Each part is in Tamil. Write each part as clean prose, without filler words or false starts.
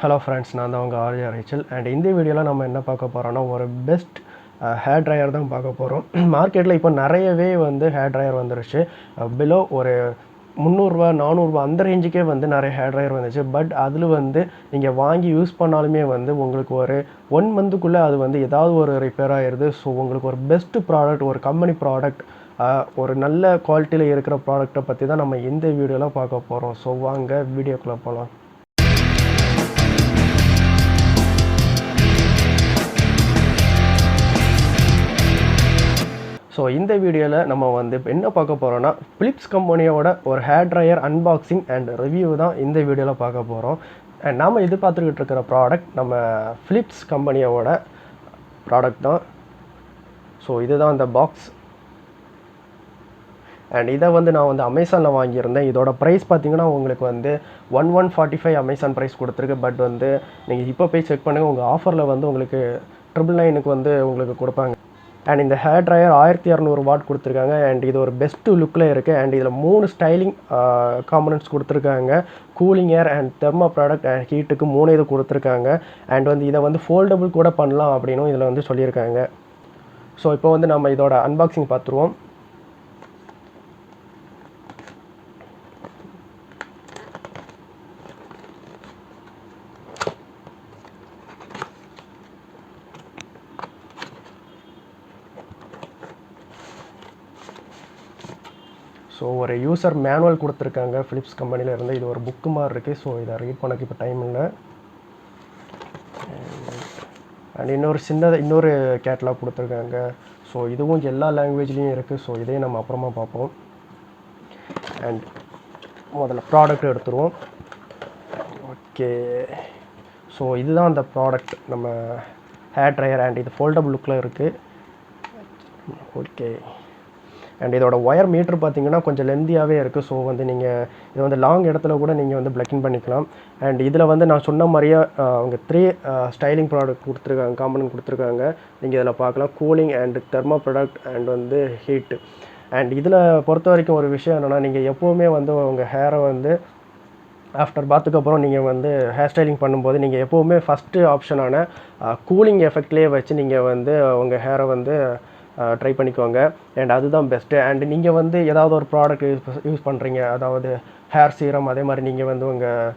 ஹலோ ஃப்ரெண்ட்ஸ், நான் தான் உங்கள் ஆர்ஜே ரிச்சல். அண்ட் இந்த வீடியோவில் நம்ம என்ன பார்க்க போகிறோன்னா, ஒரு பெஸ்ட் ஹேர் ட்ரையர் தான் பார்க்க போகிறோம். மார்க்கெட்டில் இப்போ நிறையவே ஹேர் ட்ரையர் வந்துருச்சு. பிலோ ஒரு 300 400 அந்த ரேஞ்சுக்கே நிறைய ஹேர் ட்ரையர் வந்துச்சு. பட் அதில் நீங்கள் வாங்கி யூஸ் பண்ணாலுமே உங்களுக்கு ஒரு 1 மந்த்துக்குள்ளே அது ஏதாவது ஒரு ரிப்பேர் ஆகிடுது. ஸோ உங்களுக்கு ஒரு பெஸ்ட்டு ப்ராடக்ட், ஒரு கம்பெனி ப்ராடக்ட், ஒரு நல்ல குவாலிட்டியில் இருக்கிற ப்ராடக்ட்டை பற்றி தான் நம்ம இந்த வீடியோவில் பார்க்க போகிறோம். ஸோ வாங்க வீடியோக்குள்ளே போகலாம். ஸோ இந்த வீடியோவில் நம்ம என்ன பார்க்க போகிறோன்னா, ஃபிலிப்ஸ் கம்பெனியோட ஒரு hair dryer unboxing and review தான் இந்த வீடியோவில் பார்க்க போகிறோம். அண்ட் நாம் எதிர்பார்த்துக்கிட்டு இருக்கிற ப்ராடக்ட் நம்ம ஃபிலிப்ஸ் கம்பெனியோட ப்ராடக்ட் தான். ஸோ இதுதான் இந்த பாக்ஸ். அண்ட் இதை நான் அமேசானில் வாங்கியிருந்தேன். இதோட ப்ரைஸ் பார்த்தீங்கன்னா உங்களுக்கு 1145 அமேசான் ப்ரைஸ் கொடுத்துருக்கு. பட் நீங்கள் இப்போ போய் செக் பண்ணுங்கள், உங்கள் ஆஃபரில் உங்களுக்கு 999க்கு உங்களுக்கு கொடுப்பாங்க. அண்ட் இந்த ஹேர் ட்ரையர் 1200 வாட் கொடுத்துருக்காங்க. அண்ட் இது ஒரு பெஸ்ட்டு லுக்கில் இருக்குது. அண்ட் இதில் 3 ஸ்டைலிங் காம்பனன்ட்ஸ் கொடுத்துருக்காங்க. Cooling air and thermo product and ஹீட்டுக்கு 3 இது கொடுத்துருக்காங்க. அண்ட் இதை ஃபோல்டபுள் கூட பண்ணலாம் அப்படின்னும் இதில் சொல்லியிருக்காங்க. ஸோ இப்போ நம்ம இதோட அன்பாக்சிங் பார்த்துருவோம். ஸோ ஒரு யூசர் மேனுவல் கொடுத்துருக்காங்க ஃபிலிப்ஸ் கம்பெனியில் இருந்து. இது ஒரு புக்கு மாதிரி இருக்குது. ஸோ இதை ரீட் பண்ணக்கு இப்போ டைம் இல்லை. அண்ட் இன்னொரு கேட்லாக் கொடுத்துருக்காங்க. ஸோ இதுவும் எல்லா லாங்குவேஜ்லேயும் இருக்குது. ஸோ இதையும் நம்ம அப்புறமா பார்ப்போம். அண்ட் முதல்ல ப்ராடக்ட் எடுத்துருவோம். ஓகே, ஸோ இதுதான் அந்த ப்ராடக்ட், நம்ம ஹேர் ட்ரையர். அண்ட் இது ஃபோல்டபுள் லுக்கில் இருக்குது. ஓகே, அண்ட் இதோட ஒயர் மீட்ரு பார்த்தீங்கன்னா கொஞ்சம் லென்த்தியாகவே இருக்குது. ஸோ நீங்கள் இது லாங் இடத்துல கூட நீங்கள் பிளக்கின் பண்ணிக்கலாம். அண்ட் இதில் நான் சொன்ன மாதிரியே அவங்க 3 ஸ்டைலிங் ப்ராடக்ட் கொடுத்துருக்காங்க, காம்பனன்ட் கொடுத்துருக்காங்க. நீங்கள் இதில் பார்க்கலாம், cooling and thermo product and heat. And இதில் பொறுத்த வரைக்கும் ஒரு விஷயம் என்னென்னா, நீங்கள் எப்போவுமே உங்கள் ஹேரை ஆஃப்டர் பாத்துக்கு அப்புறம் நீங்கள் ஹேர் ஸ்டைலிங் பண்ணும்போது நீங்கள் எப்போவுமே ஃபஸ்ட்டு ஆப்ஷனான கூலிங் எஃபெக்ட்லேயே வச்சு நீங்கள் உங்கள் ஹேரை ட்ரை பண்ணிக்கோங்க. அண்ட் அதுதான் பெஸ்ட்டு. அண்ட் நீங்கள் ஏதாவது ஒரு ப்ராடக்ட் யூஸ் பண்ணுறீங்க, அதாவது ஹேர் சீரம், அதே மாதிரி நீங்கள் உங்கள்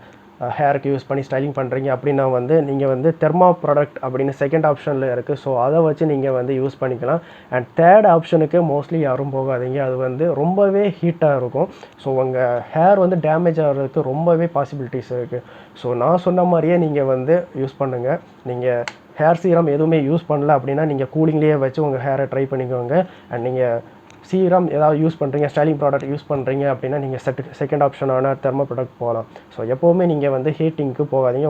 ஹேருக்கு யூஸ் பண்ணி ஸ்டைலிங் பண்ணுறீங்க அப்படின்னா நீங்கள் தெர்மா ப்ராடக்ட் அப்படின்னு செகண்ட் ஆப்ஷனில் இருக்குது. ஸோ அதை வச்சு நீங்கள் யூஸ் பண்ணிக்கலாம். அண்ட் தேர்ட் ஆப்ஷனுக்கு மோஸ்ட்லி யாரும் போகாதீங்க. அது ரொம்பவே ஹீட்டாக இருக்கும். ஸோ உங்கள் ஹேர் டேமேஜ் ஆகிறதுக்கு ரொம்பவே பாசிபிலிட்டிஸ் இருக்குது. ஸோ நான் சொன்ன மாதிரியே நீங்கள் யூஸ் பண்ணுங்கள். நீங்கள் ஹேர் சீரம் எதுவுமே யூஸ் பண்ணல அப்படின்னா நீங்கள் கூலிங்லேயே வச்சு உங்கள் ஹேரை ட்ரை பண்ணிக்கோங்க. அண்ட் நீங்கள் சீரம் ஏதாவது யூஸ் பண்ணுறீங்க, ஸ்டைலிங் ப்ராடக்ட் யூஸ் பண்ணுறீங்க அப்படின்னா நீங்கள் செகண்ட் ஆப்ஷனான தெர்மோ ப்ராடக்ட் போகலாம். ஸோ எப்போவுமே நீங்கள் ஹீட்டிங்க்கு போகாதீங்க.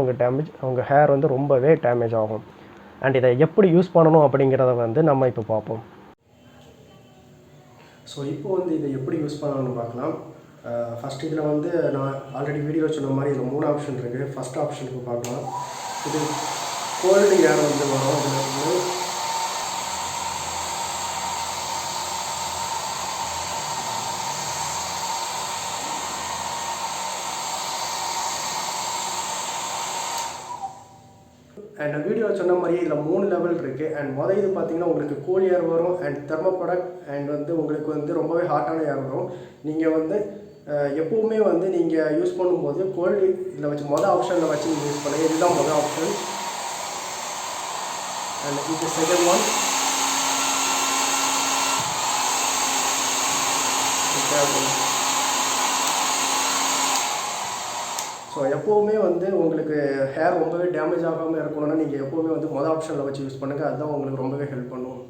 உங்கள் ஹேர் ரொம்பவே டேமேஜ் ஆகும். அண்ட் இதை எப்படி யூஸ் பண்ணணும் அப்படிங்கிறத நம்ம இப்போ பார்ப்போம். ஸோ இப்போ இதை எப்படி யூஸ் பண்ணணும்னு பார்க்கலாம். ஃபஸ்ட் இதில் நான் ஆல்ரெடி வீடியோ சொன்ன மாதிரி இதில் 3 ஆப்ஷன் இருக்குது. ஃபஸ்ட் ஆப்ஷனுக்கு பார்க்கலாம். இது கோல்டு ஏர் வரும். இதில் அண்ட் வீடியோ சொன்ன மாதிரியே இதில் 3 லெவல் இருக்குது. அண்ட் இது பார்த்தீங்கன்னா உங்களுக்கு கூல் ஏர் வரும் அண்ட் தெர்மோ ப்ராடக்ட் அண்ட் உங்களுக்கு ரொம்பவே ஹாட்டான ஏர் வரும். நீங்கள் எப்போவுமே நீங்கள் யூஸ் பண்ணும்போது கோல்டு இதில் வச்சு ஆப்ஷனில் வச்சு நீங்கள் யூஸ் பண்ணுங்கள். இதுதான் ஆப்ஷன். அண்ட் இது செகண்ட் ஒன். ஸோ எப்போவுமே உங்களுக்கு ஹேர் ரொம்பவே டேமேஜ் ஆகாமல் இருக்கணும்னா நீங்கள் எப்போவுமே ஆப்ஷனில் வச்சு யூஸ் பண்ணுங்கள். அதுதான் உங்களுக்கு ரொம்பவே ஹெல்ப் பண்ணும்.